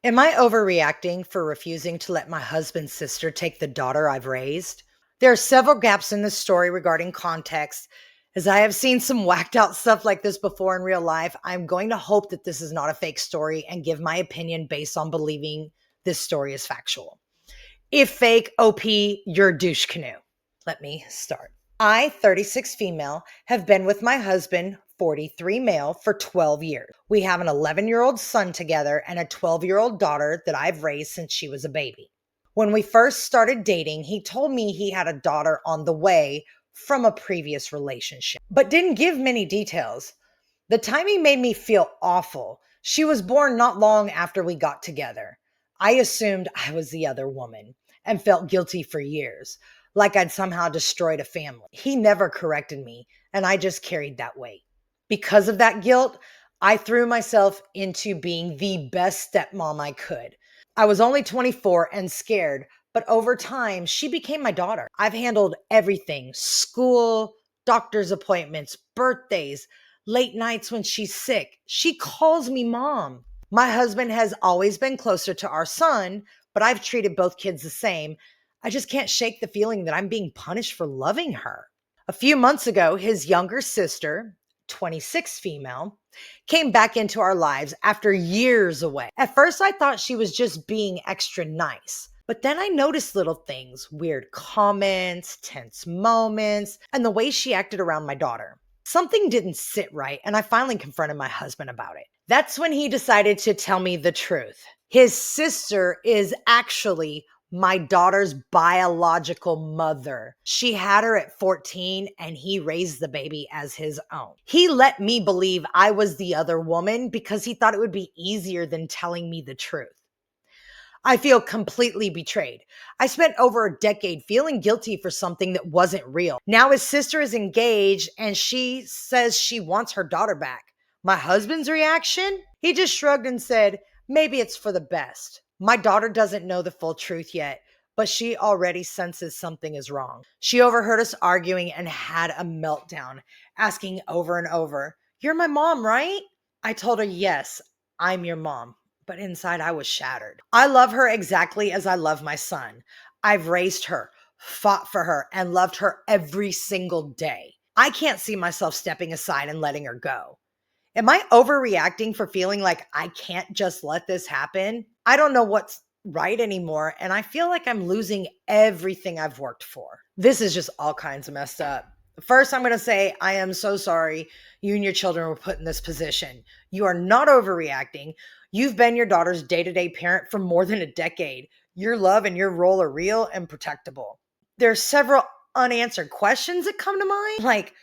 Am I overreacting for refusing to let my husband's sister take the daughter I've raised? There are several gaps in this story regarding context. As I have seen some whacked out stuff like this before in real life, I'm going to hope that this is not a fake story and give my opinion based on believing this story is factual. If fake, OP, you're a douche canoe. Let me start. I, 36 female, have been with my husband, 43 male, for 12 years. We have an 11-year-old son together and a 12-year-old daughter that I've raised since she was a baby. When we first started dating, he told me he had a daughter on the way from a previous relationship, but didn't give many details. The timing made me feel awful. She was born not long after we got together. I assumed I was the other woman and felt guilty for years, like I'd somehow destroyed a family. He never corrected me, and I just carried that weight. Because of that guilt, I threw myself into being the best stepmom I could. I was only 24 and scared, but over time, she became my daughter. I've handled everything: school, doctor's appointments, birthdays, late nights when she's sick. She calls me mom. My husband has always been closer to our son, but I've treated both kids the same. I just can't shake the feeling that I'm being punished for loving her. A few months ago, his younger sister, 26 female, came back into our lives after years away. At first, I thought she was just being extra nice. But then I noticed little things: weird comments, tense moments, and the way she acted around my daughter. Something didn't sit right, and I finally confronted my husband about it. That's when he decided to tell me the truth. His sister is actually my daughter's biological mother. She had her at 14 and he raised the baby as his own. He let me believe I was the other woman because he thought it would be easier than telling me the truth. I feel completely betrayed. I spent over a decade feeling guilty for something that wasn't real. Now his sister is engaged and she says she wants her daughter back. My husband's reaction? He just shrugged and said, maybe it's for the best. My daughter doesn't know the full truth yet, but she already senses something is wrong. She overheard us arguing and had a meltdown, asking over and over, "You're my mom, right?" I told her, "Yes, I'm your mom." But inside I was shattered. I love her exactly as I love my son. I've raised her, fought for her, and loved her every single day. I can't see myself stepping aside and letting her go. Am I overreacting for feeling like I can't just let this happen? I don't know what's right anymore, and I feel like I'm losing everything I've worked for. This is just all kinds of messed up. First, I'm going to say I am so sorry you and your children were put in this position. You are not overreacting. You've been your daughter's day-to-day parent for more than a decade. Your love and your role are real and protectable. There are several unanswered questions that come to mind, like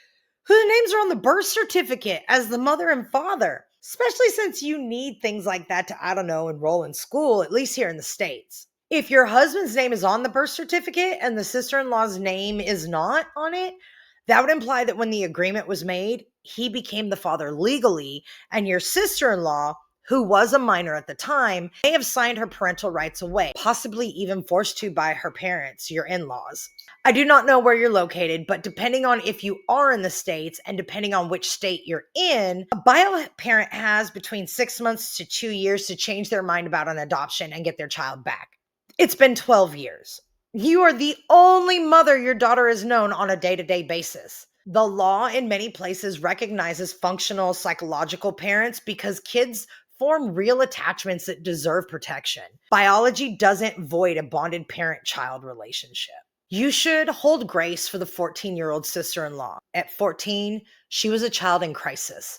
whose names are on the birth certificate as the mother and father, especially since you need things like that to, I don't know, enroll in school, at least here in the States. If your husband's name is on the birth certificate and the sister-in-law's name is not on it, that would imply that when the agreement was made, he became the father legally, and your sister-in-law, who was a minor at the time, may have signed her parental rights away, possibly even forced to by her parents, your in-laws. I do not know where you're located, but depending on if you are in the States and depending on which state you're in, a bio parent has between 6 months to 2 years to change their mind about an adoption and get their child back. It's been 12 years. You are the only mother your daughter has known on a day-to-day basis. The law in many places recognizes functional psychological parents because kids form real attachments that deserve protection. Biology doesn't void a bonded parent-child relationship. You should hold grace for the 14-year-old sister-in-law. At 14, she was a child in crisis.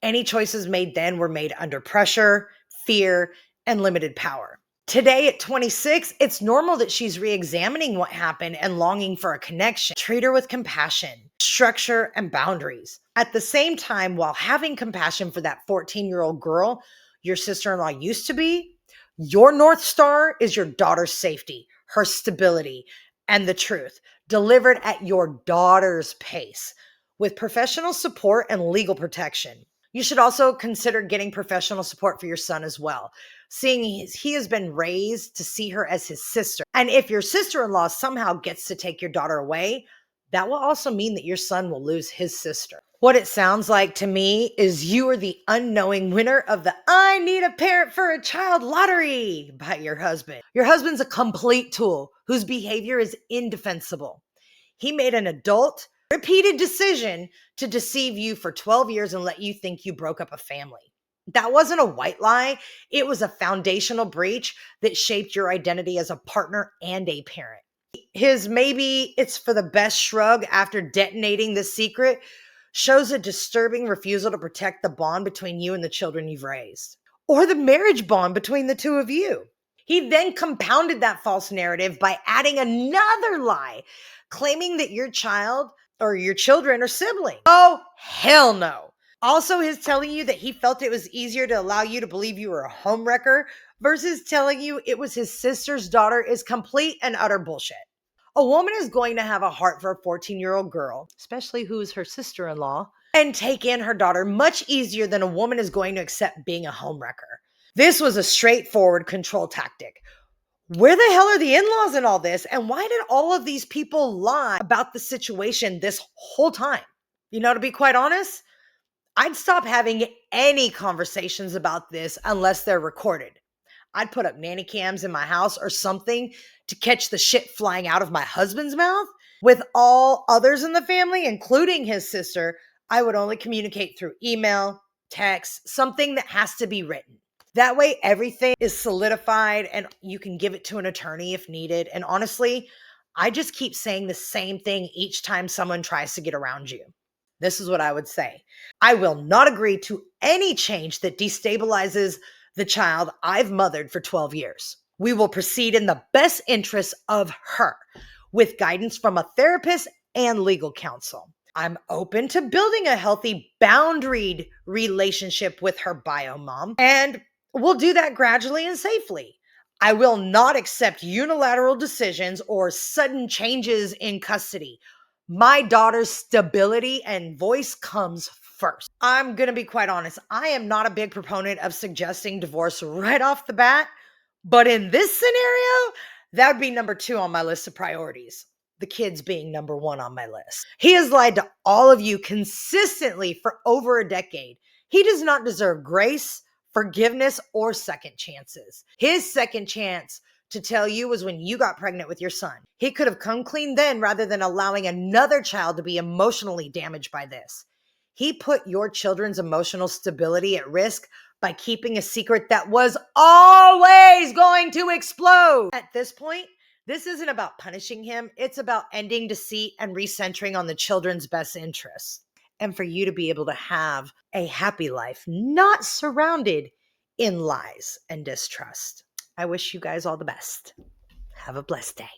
Any choices made then were made under pressure, fear, and limited power. Today at 26, it's normal that she's re-examining what happened and longing for a connection. Treat her with compassion, structure, and boundaries. At the same time, while having compassion for that 14-year-old girl your sister-in-law used to be, your North Star is your daughter's safety, her stability, and the truth, delivered at your daughter's pace with professional support and legal protection. You should also consider getting professional support for your son as well, seeing he has been raised to see her as his sister. And if your sister-in-law somehow gets to take your daughter away, that will also mean that your son will lose his sister. What it sounds like to me is you are the unknowing winner of the I Need a Parent for a Child lottery by your husband. Your husband's a complete tool whose behavior is indefensible. He made an adult, repeated decision to deceive you for 12 years and let you think you broke up a family. That wasn't a white lie. It was a foundational breach that shaped your identity as a partner and a parent. His maybe it's for the best shrug after detonating the secret shows a disturbing refusal to protect the bond between you and the children you've raised, or the marriage bond between the two of you. He then compounded that false narrative by adding another lie, claiming that your child or your children are siblings. Oh, hell no. Also, his telling you that he felt it was easier to allow you to believe you were a homewrecker versus telling you it was his sister's daughter is complete and utter bullshit. A woman is going to have a heart for a 14-year-old girl, especially who is her sister in law, and take in her daughter much easier than a woman is going to accept being a homewrecker. This was a straightforward control tactic. Where the hell are the in laws in all this? And why did all of these people lie about the situation this whole time? To be quite honest, I'd stop having any conversations about this unless they're recorded. I'd put up nanny cams in my house or something to catch the shit flying out of my husband's mouth. With all others in the family, including his sister, I would only communicate through email, text, something that has to be written. That way, everything is solidified and you can give it to an attorney if needed. And honestly, I just keep saying the same thing each time someone tries to get around you. This is what I would say. I will not agree to any change that destabilizes the child I've mothered for 12 years. We will proceed in the best interests of her with guidance from a therapist and legal counsel. I'm open to building a healthy, boundaried relationship with her bio mom, and we'll do that gradually and safely. I will not accept unilateral decisions or sudden changes in custody. My daughter's stability and voice comes first. I'm going to be quite honest. I am not a big proponent of suggesting divorce right off the bat, but in this scenario, that would be number 2 on my list of priorities. The kids being number 1 on my list. He has lied to all of you consistently for over a decade. He does not deserve grace, forgiveness, or second chances. His second chance to tell you was when you got pregnant with your son. He could have come clean then rather than allowing another child to be emotionally damaged by this. He put your children's emotional stability at risk by keeping a secret that was always going to explode. At this point, this isn't about punishing him. It's about ending deceit and recentering on the children's best interests. And for you to be able to have a happy life, not surrounded in lies and distrust. I wish you guys all the best. Have a blessed day.